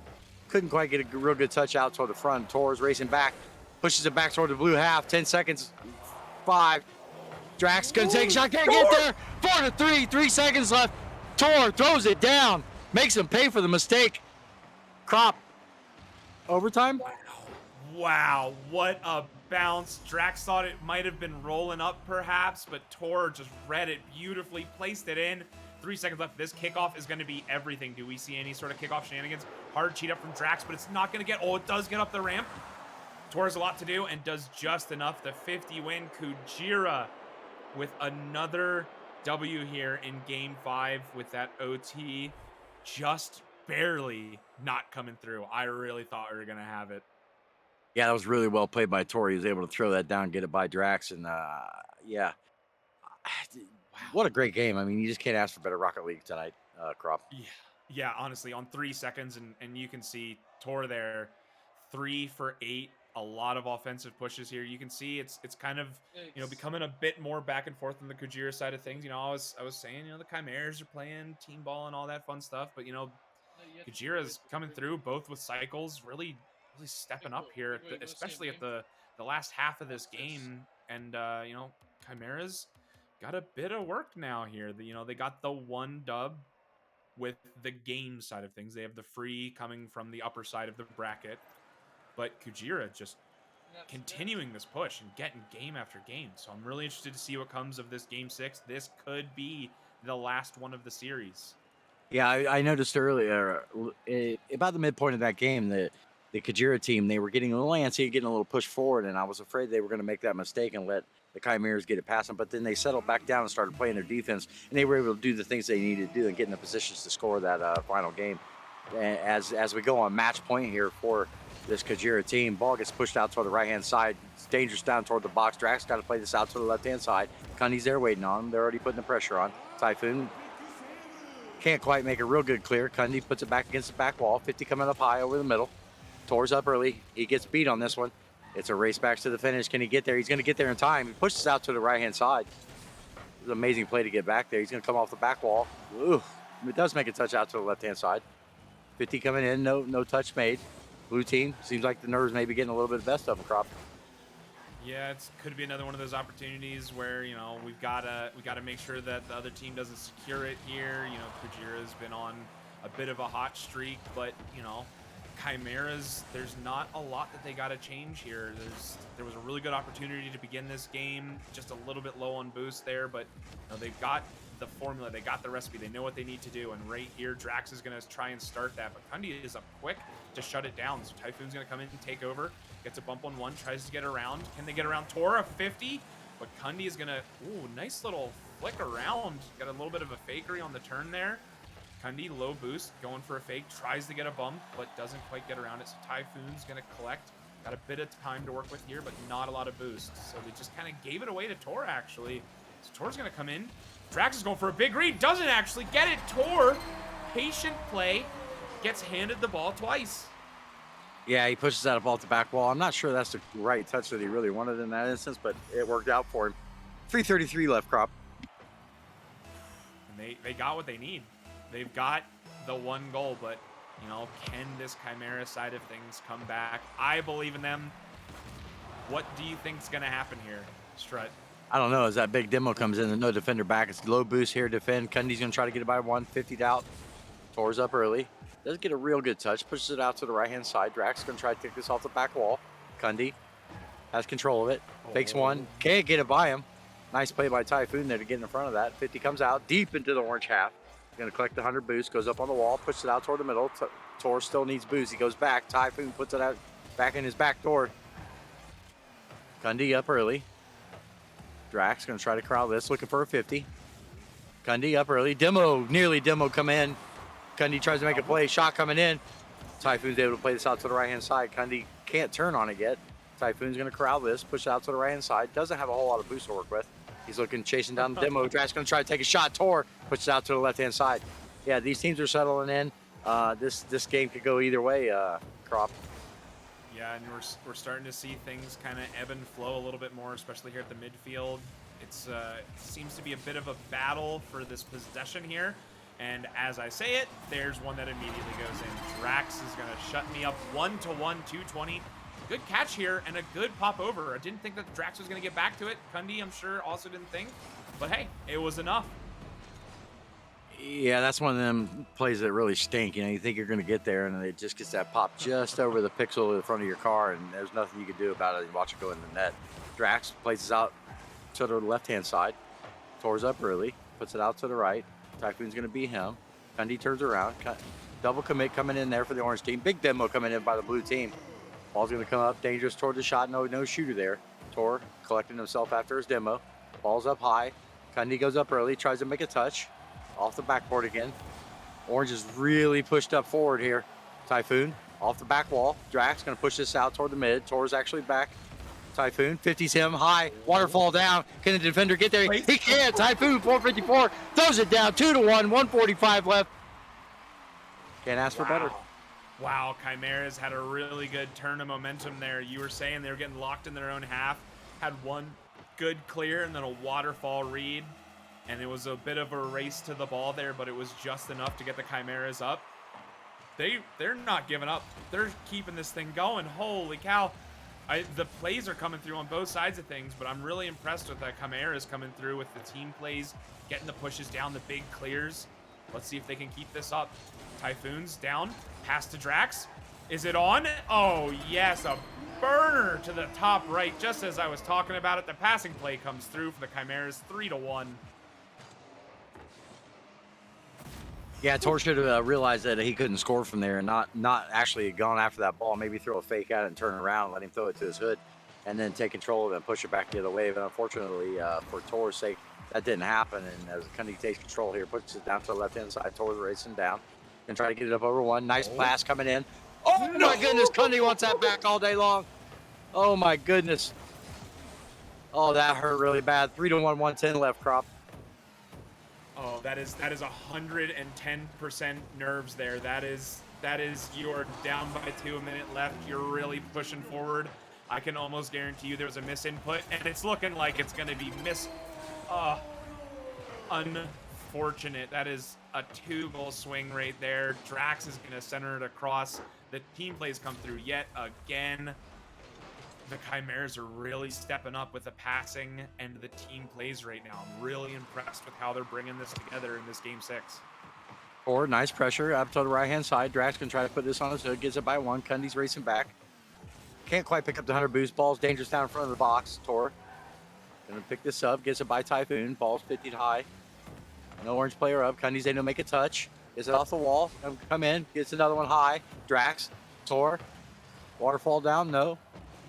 Couldn't quite get a real good touch out toward the front. Tor's racing back. Pushes it back toward the blue half. 10 seconds. 5. Drax going to take a shot. Can't get there. 4-3. 3 seconds left. Tor throws it down. Makes him pay for the mistake. Crop. Overtime? Wow, what a bounce. Drax thought it might have been rolling up perhaps, but Tor just read it beautifully, placed it in. 3 seconds left. This kickoff is going to be everything. Do we see any sort of kickoff shenanigans? Hard cheat up from Drax, but it's not going to get... Oh, it does get up the ramp. Tor has a lot to do and does just enough. The 50 win. Kujira with another W here in Game 5 with that OT. Just barely not coming through. I really thought we were going to have it. Yeah, that was really well played by Tor. He was able to throw that down, get it by Drax, and yeah. What a great game. I mean, you just can't ask for better Rocket League tonight, Crop. Yeah, honestly, on 3 seconds, and you can see Tor there, 3 for 8. A lot of offensive pushes here. You can see it's kind of, you know, becoming a bit more back and forth on the Kujira side of things. You know, I was saying, you know, the Chimeras are playing team ball and all that fun stuff, but you know, Kujira's coming through both with cycles, really stepping up here, especially at the last half of this game. And you know, Chimeras got a bit of work now here. You know, they got the 1 dub with the game side of things. They have the free coming from the upper side of the bracket. But Kujira just continuing this push and getting game after game. So I'm really interested to see what comes of this Game 6. This could be the last one of the series. Yeah, I noticed earlier, about the midpoint of that game, the Kujira team, they were getting a little antsy, getting a little push forward, and I was afraid they were going to make that mistake and let the Chimeras get it past them. But then they settled back down and started playing their defense, and they were able to do the things they needed to do and get in the positions to score that final game. And as we go on match point here for this Kujira team, ball gets pushed out toward the right-hand side. It's dangerous down toward the box. Drax got to play this out to the left-hand side. Kundi's there waiting on him. They're already putting the pressure on. Typhoon can't quite make a real good clear. Kundi puts it back against the back wall. 50 coming up high over the middle. Tor's up early. He gets beat on this one. It's a race back to the finish. Can he get there? He's going to get there in time. He pushes out to the right-hand side. It's an amazing play to get back there. He's going to come off the back wall. Ooh, it does make a touch out to the left-hand side. 50 coming in. No touch made. Blue team, seems like the nerves may be getting a little bit of best of them, Crop. Yeah, it could be another one of those opportunities where, you know, we gotta make sure that the other team doesn't secure it here. You know, Kujira's been on a bit of a hot streak, but, you know, Chimeras, there's not a lot that they got to change here. There was a really good opportunity to begin this game, just a little bit low on boost there, but you know, they've got the formula, they got the recipe, they know what they need to do, and right here, Drax is going to try and start that, but Kundi is up quick to shut it down, so Typhoon's going to come in and take over, gets a bump on 1, tries to get around. Can they get around Tora? 50, but Kundi is going to, ooh, nice little flick around, got a little bit of a fakery on the turn there. Kundi, low boost, going for a fake, tries to get a bump, but doesn't quite get around it, so Typhoon's going to collect. Got a bit of time to work with here, but not a lot of boost, so they just kind of gave it away to Tor, actually. So Tor's going to come in. Drax is going for a big read, doesn't actually get it. Tor, patient play, gets handed the ball twice. Yeah, he pushes that up off the back wall. I'm not sure that's the right touch that he really wanted in that instance, but it worked out for him. 3:33 left, Crop. And they got what they need. They've got the one goal, but, you know, can this Chimera side of things come back? I believe in them. What do you think's going to happen here, Strut? I don't know. As that big demo comes in, there's no defender back. It's low boost here, defend. Cundy's going to try to get it by 150 out. Tor's up early. Doesn't get a real good touch. Pushes it out to the right-hand side. Drax going to try to take this off the back wall. Cundy has control of it. Fakes one. Can't get it by him. Nice play by Typhoon there to get in front of that. 50 comes out deep into the orange half. Going to collect the 100 boost. Goes up on the wall. Pushes it out toward the middle. Tor still needs boost. He goes back. Typhoon puts it out back in his back door. Cundy up early. Drax going to try to corral this. Looking for a 50. Cundy up early. Nearly demo come in. Cundy tries to make a play. Shot coming in. Typhoon's able to play this out to the right-hand side. Cundy can't turn on it yet. Typhoon's going to corral this. Push it out to the right-hand side. Doesn't have a whole lot of boost to work with. He's chasing down the demo. Drax going to try to take a shot. Tor pushes it out to the left-hand side. Yeah, these teams are settling in. This game could go either way, Crop. Yeah, and we're starting to see things kind of ebb and flow a little bit more, especially here at the midfield. It seems to be a bit of a battle for this possession here. And as I say it, there's one that immediately goes in. Drax is going to shut me up 1-1, 220. Good catch here and a good pop over. I didn't think that Drax was going to get back to it. Cundy, I'm sure, also didn't think. But hey, it was enough. Yeah, that's one of them plays that really stink. You know, you think you're going to get there, and it just gets that pop just over the pixel of the front of your car, and there's nothing you can do about it. You watch it go in the net. Drax places out to the left-hand side. Tor's up early. Puts it out to the right. Typhoon's going to beat him. Cundy turns around. Double commit coming in there for the orange team. Big demo coming in by the blue team. Ball's going to come up. Dangerous toward the shot. No shooter there. Tor collecting himself after his demo. Ball's up high. Cundy goes up early. Tries to make a touch. Off the backboard again. Orange is really pushed up forward here. Typhoon off the back wall. Drax going to push this out toward the mid. Tor's actually back. Typhoon 50's him high. Waterfall down. Can the defender get there? He can. Typhoon 454 throws it down 2-1. 145 left. Can't ask for better. Wow, Chimeras had a really good turn of momentum there. You were saying they were getting locked in their own half. Had one good clear and then a waterfall read. And it was a bit of a race to the ball there, but it was just enough to get the Chimeras up. They're not giving up. They're keeping this thing going. Holy cow. The plays are coming through on both sides of things, but I'm really impressed with that Chimeras coming through with the team plays, getting the pushes down, the big clears. Let's see if they can keep this up. Typhoon's down. Pass to Drax. Is it on? Oh, yes, a burner to the top right, just as I was talking about it. The passing play comes through for the Chimeras, 3-1. Yeah, Tor should have realized that he couldn't score from there and not actually gone after that ball. Maybe throw a fake at it and turn around, let him throw it to his hood, and then take control of it and push it back the other way. But unfortunately, for Tor's sake, that didn't happen. And as Cundy takes control here, puts it down to the left-hand side. Tor's racing down and try to get it up over one. Nice pass coming in. Oh, my goodness. Cundy wants that back all day long. Oh, my goodness. Oh, that hurt really bad. 3-1, 110 left, Crop. Oh, that is 110% nerves there. That is you're down by 2, a minute left. You're really pushing forward. I can almost guarantee you there was a misinput, and it's looking like it's going to be unfortunate. That is a 2-goal swing right there. Drax is going to center it across. The team plays come through yet again. The Chimeras are really stepping up with the passing and the team plays right now. I'm really impressed with how they're bringing this together in this game 6. Or nice pressure up to the right-hand side. Drax can try to put this on his hood. Gets it by 1. Cundy's racing back. Can't quite pick up the 100 boost. Ball's dangerous down in front of the box. Tor gonna pick this up. Gets it by Typhoon. Ball's 50 high. No orange player up. Cundy's able to make a touch. Gets it off the wall. Come in. Gets another one high. Drax. Tor. Waterfall down. No.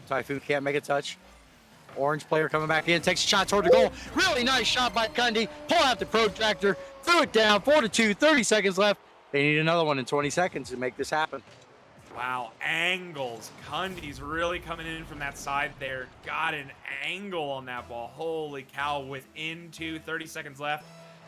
Typhoon can't make a touch. Orange player coming back in, takes a shot toward the goal. Really nice shot by Cundy. Pull out the protractor, threw it down, 4-2, 30 seconds left. They need another one in 20 seconds to make this happen. Wow, angles. Cundy's really coming in from that side there. Got an angle on that ball. Holy cow, within 30 seconds left.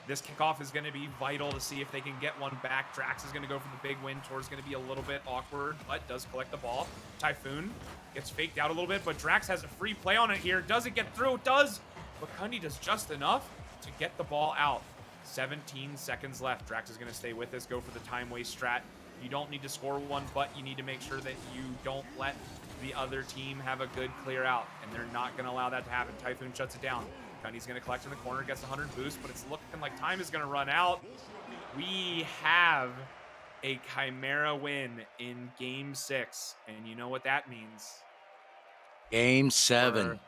This kickoff is going to be vital to see if they can get one back. Drax is going to go for the big win. Tor's going to be a little bit awkward, but does collect the ball. Typhoon gets faked out a little bit, but Drax has a free play on it here. Does it get through? It does, but Cundy does just enough to get the ball out. 17 seconds left. Drax is going to stay with us, go for the time waste strat. You don't need to score one, but you need to make sure that you don't let the other team have a good clear out, and they're not going to allow that to happen. Typhoon shuts it down. Cundy's going to collect in the corner, gets 100 boost, but it's looking like time is going to run out. We have a Chimera win in Game 6, and you know what that means. Game 7.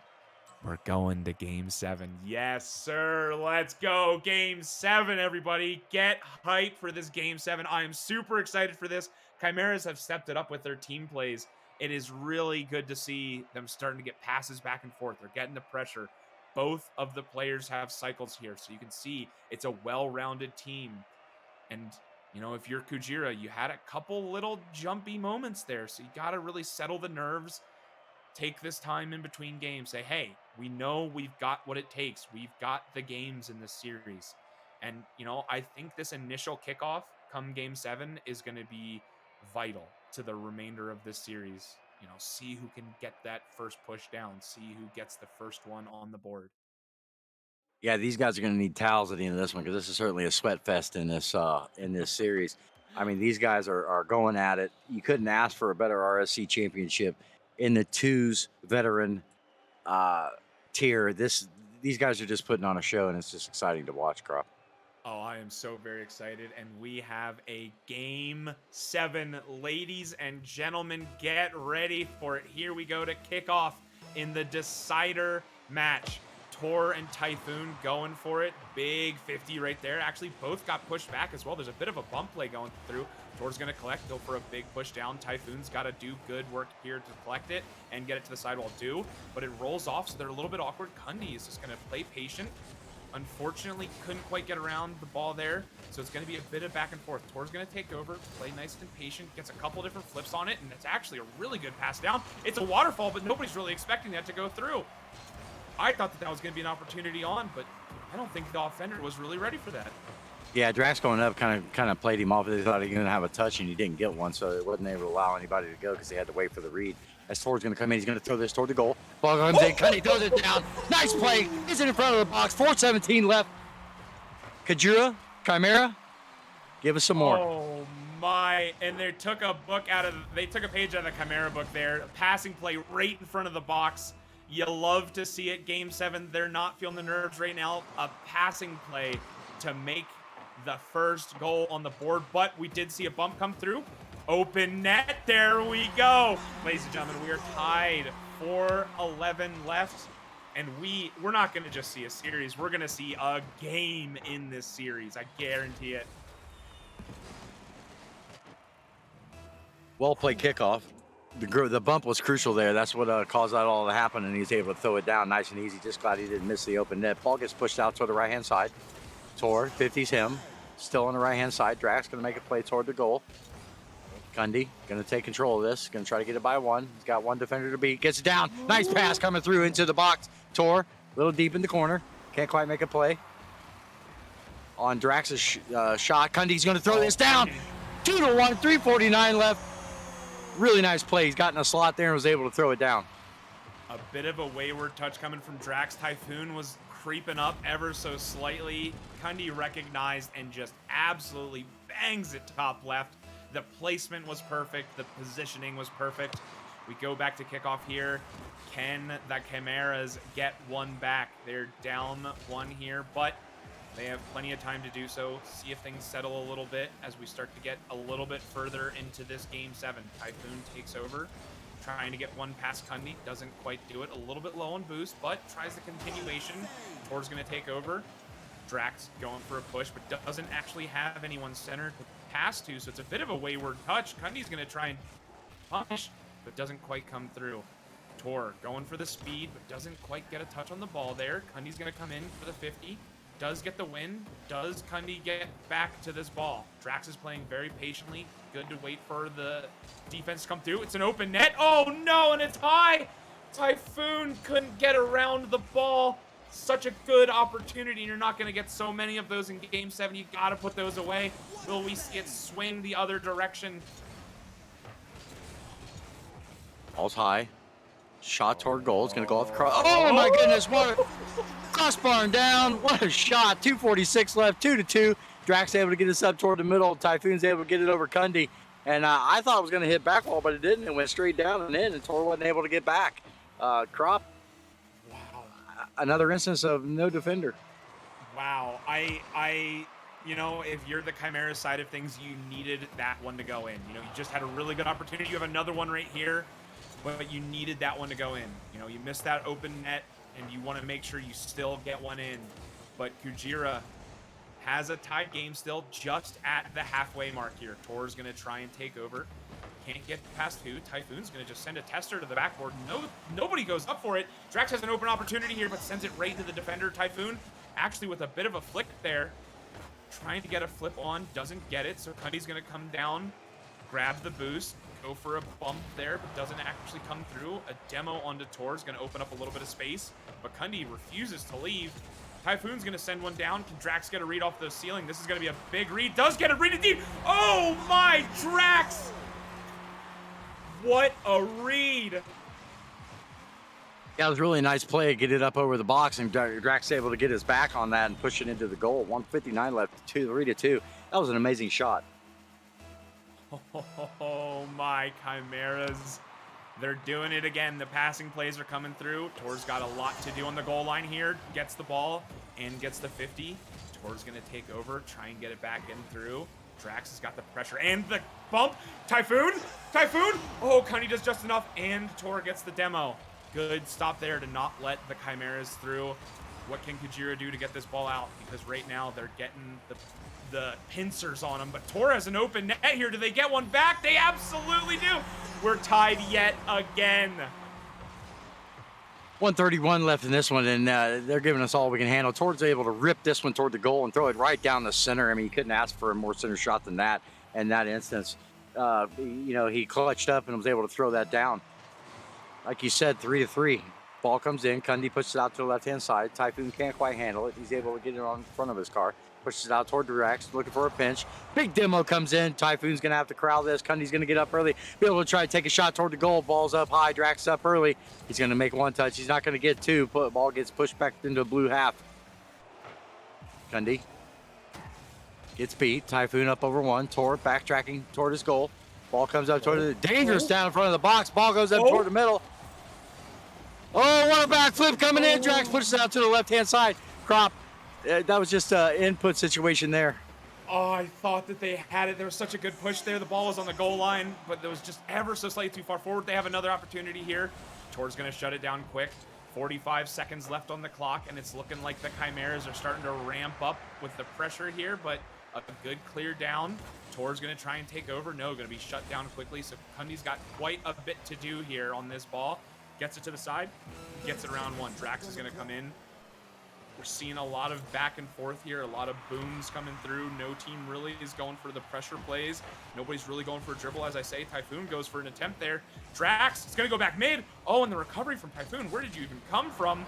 We're going to Game 7. Yes, sir. Let's go. Game 7, everybody. Get hype for this Game 7. I am super excited for this. Chimeras have stepped it up with their team plays. It is really good to see them starting to get passes back and forth. They're getting the pressure. Both of the players have cycles here, so you can see it's a well-rounded team. And, you know, if you're Kujira, you had a couple little jumpy moments there, so you got to really settle the nerves. Take this time in between games. Say, hey, we know we've got what it takes. We've got the games in this series. And, you know, I think this initial kickoff come Game 7 is going to be vital to the remainder of this series. You know, see who can get that first push down. See who gets the first one on the board. Yeah, these guys are going to need towels at the end of this one because this is certainly a sweat fest in this series. I mean, these guys are going at it. You couldn't ask for a better RSC championship in the twos veteran tier. These guys are just putting on a show, and it's just exciting to watch, Crop. Oh, I am so very excited, and we have a Game 7. Ladies and gentlemen, get ready for it. Here we go to kick off in the decider match. Tor and Typhoon going for it. Big 50 right there. Actually, both got pushed back as well. There's a bit of a bump play going through. Tor's going to collect, go for a big push down. Typhoon's got to do good work here to collect it and get it to the sidewall too. But it rolls off, so they're a little bit awkward. Cundy is just going to play patient. Unfortunately, couldn't quite get around the ball there, so it's going to be a bit of back and forth. Tor's going to take over, play nice and patient, gets a couple different flips on it, and it's actually a really good pass down. It's a waterfall, but nobody's really expecting that to go through. I thought that was going to be an opportunity on, but I don't think the offender was really ready for that. Yeah, Drax going up kind of played him off. They thought he was going to have a touch, and he didn't get one, so it wasn't able to allow anybody to go because they had to wait for the read. As Tor's going to come in, he's going to throw this toward the goal. Ball comes in, Cundy throws it down. Nice play. He's in front of the box. 4:17 left. Kujira, Chimera, give us some more. Oh my! And they took a page out of the Chimera book there. A passing play right in front of the box. You love to see it. Game 7, they're not feeling the nerves right now. A passing play to make the first goal on the board, but we did see a bump come through. Open net, there we go. Ladies and gentlemen, we are tied. 4:11 left, and we're not going to just see a series. We're going to see a game in this series. I guarantee it. Well played kickoff. The bump was crucial there. That's what caused that all to happen, and he's able to throw it down nice and easy. Just glad he didn't miss the open net. Ball gets pushed out toward the right-hand side. Tor, 50's him. Still on the right-hand side. Drax going to make a play toward the goal. Cundy going to take control of this. Going to try to get it by one. He's got one defender to beat. Gets it down. Nice pass coming through into the box. Tor, a little deep in the corner. Can't quite make a play. On Drax's shot. Cundy's going to throw this down. 2-1, 3:49 left. Really nice play. He's got in a slot there and was able to throw it down. A bit of a wayward touch coming from Drax. Typhoon was creeping up ever so slightly. Cundy recognized and just absolutely bangs it top left. The placement was perfect. The positioning was perfect. We go back to kickoff here. Can the Chimeras get one back? They're down one here, but they have plenty of time to do so. See if things settle a little bit as we start to get a little bit further into this Game 7. Typhoon takes over, trying to get one past Cundy. Doesn't quite do it. A little bit low on boost, but tries the continuation. Tor's going to take over. Drax going for a push, but doesn't actually have anyone centered to pass to, so it's a bit of a wayward touch. Cundy's going to try and punch, but doesn't quite come through. Tor going for the speed, but doesn't quite get a touch on the ball there. Cundy's going to come in for the 50. Does get the win. Does Cundy get back to this ball? Drax is playing very patiently. Good to wait for the defense to come through. It's an open net. Oh no, and it's high. Typhoon couldn't get around the ball. Such a good opportunity. You're not going to get so many of those in Game 7. You got to put those away. Will we see it swing the other direction? Ball's high. Shot toward goal. It's going to go off the cross. Oh, my goodness. What crossbar down. What a shot. 2:46 left. 2-2. Drax able to get us up toward the middle. Typhoon's able to get it over Kundy. And I thought it was going to hit back wall, but it didn't. It went straight down and in, and Tor wasn't able to get back. Crop. Wow. Another instance of no defender. Wow. You know, if you're the Chimera side of things, you needed that one to go in. You know, you just had a really good opportunity. You have another one right here, but you needed that one to go in. You know, you missed that open net, and you want to make sure you still get one in. But Kujira has a tied game still just at the halfway mark here. Tor's going to try and take over. Can't get past who. Typhoon's going to just send a tester to the backboard. Nobody goes up for it. Drax has an open opportunity here, but sends it right to the defender. Typhoon actually with a bit of a flick there. Trying to get a flip on, doesn't get it, so Cundy's going to come down, grab the boost, go for a bump there, but doesn't actually come through. A demo onto Tor is going to open up a little bit of space, but Cundy refuses to leave. Typhoon's going to send one down. Can Drax get a read off the ceiling? This is going to be a big read. Does get a read it deep. Oh my, Drax! What a read! Yeah, it was a really nice play. Get it up over the box, and Drax able to get his back on that and push it into the goal. 1:59 left, 3-2. That was an amazing shot. Oh my, Chimeras. They're doing it again. The passing plays are coming through. Tor's got a lot to do on the goal line here. Gets the ball and gets the 50. Tor's going to take over, try and get it back in through. Drax has got the pressure and the bump. Typhoon! Oh, Cundy does just enough, and Tor gets the demo. Good stop there to not let the Chimeras through. What can Kujira do to get this ball out? Because right now they're getting the pincers on them. But Tor has an open net here. Do they get one back? They absolutely do. We're tied yet again. 1:31 left in this one, and they're giving us all we can handle. Tor's able to rip this one toward the goal and throw it right down the center. I mean, you couldn't ask for a more center shot than that. In that instance, you know, he clutched up and was able to throw that down. Like you said, 3-3. Ball comes in. Cundy pushes it out to the left-hand side. Typhoon can't quite handle it. He's able to get it on front of his car. Pushes it out toward Drax, looking for a pinch. Big demo comes in. Typhoon's going to have to corral this. Cundy's going to get up early, be able to try to take a shot toward the goal. Ball's up high. Drax up early. He's going to make one touch. He's not going to get two. Ball gets pushed back into the blue half. Cundy gets beat. Typhoon up over one. Tor backtracking toward his goal. Ball comes up toward the dangerous down in front of the box. Ball goes up toward the middle. Oh, what a backflip coming in. Drax pushes it out to the left-hand side. Crop. That was just an input situation there. Oh, I thought that they had it. There was such a good push there. The ball was on the goal line, but it was just ever so slightly too far forward. They have another opportunity here. Tor's going to shut it down quick. 45 seconds left on the clock, and it's looking like the Chimeras are starting to ramp up with the pressure here, but a good clear down. Tor's going to try and take over. No, going to be shut down quickly, so Cundy's got quite a bit to do here on this ball. Gets it to the side, gets it around one. Drax is going to come in. We're seeing a lot of back and forth here, a lot of booms coming through. No team really is going for the pressure plays. Nobody's really going for a dribble, as I say. Typhoon goes for an attempt there. Drax, it's going to go back mid. Oh, and the recovery from Typhoon. Where did you even come from?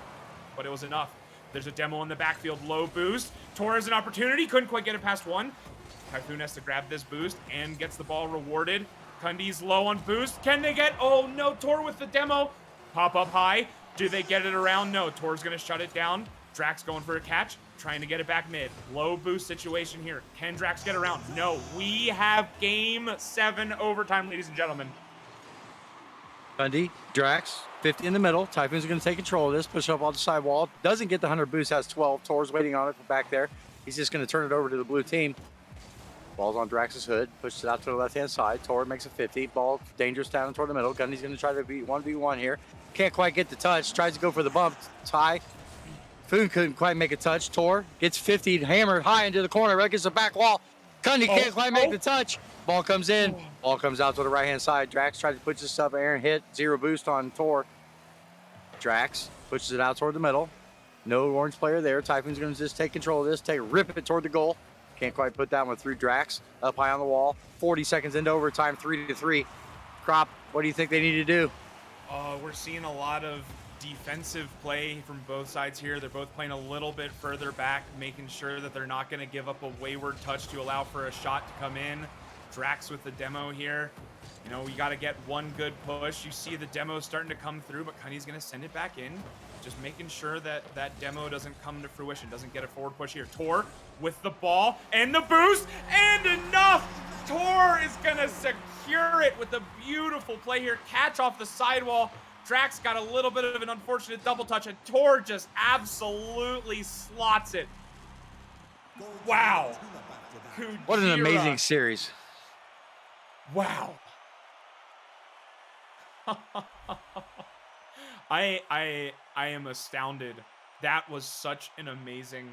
But it was enough. There's a demo in the backfield, low boost. Tor has an opportunity, couldn't quite get it past one. Typhoon has to grab this boost and gets the ball rewarded. Cundy's low on boost. Can they get, oh no, Tor with the demo. Pop up high. Do they get it around? No, Tor's going to shut it down. Drax going for a catch, trying to get it back mid. Low boost situation here. Can Drax get around? No. We have game 7 overtime, ladies and gentlemen. Cundy, Drax, 50 in the middle. Typhoon's going to take control of this, push up on the side wall. Doesn't get the 100 boost, has 12. Tor's waiting on it from back there. He's just going to turn it over to the blue team. Ball's on Drax's hood, pushes it out to the left-hand side. Tor makes a 50. Ball dangerous down toward the middle. Cundy's going to try to be 1v1 here. Can't quite get the touch. Tries to go for the bump. Tie. Foon couldn't quite make a touch. Tor gets 50, hammered high into the corner, right against the back wall. Cundy can't quite make the touch. Ball comes in. Ball comes out to the right-hand side. Drax tries to push this up. Aaron hit. 0 boost on Tor. Drax pushes it out toward the middle. No orange player there. Typhoon's going to just take control of this. Rip it toward the goal. Can't quite put that one through. Drax up high on the wall. 40 seconds into overtime. 3-3. Crop, what do you think they need to do? We're seeing a lot of defensive play from both sides here. They're both playing a little bit further back, making sure that they're not going to give up a wayward touch to allow for a shot to come in. Drax with the demo here. You know, we got to get one good push. You see the demo starting to come through, but Cunny's going to send it back in. Just making sure that that demo doesn't come to fruition, doesn't get a forward push here. Tor with the ball and the boost, and enough! Tor is going to secure it with a beautiful play here. Catch off the sidewall. Drax got a little bit of an unfortunate double touch, and Tor just absolutely slots it. Wow. What an amazing Kujira. series. Wow. I am astounded. That was such an amazing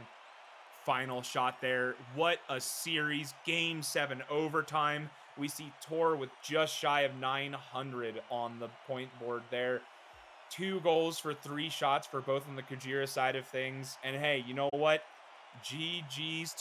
final shot there. What a series. Game 7 overtime. We see Tor with just shy of 900 on the point board there. 2 goals for 3 shots for both on the Kujira side of things. And hey, you know what? GG's to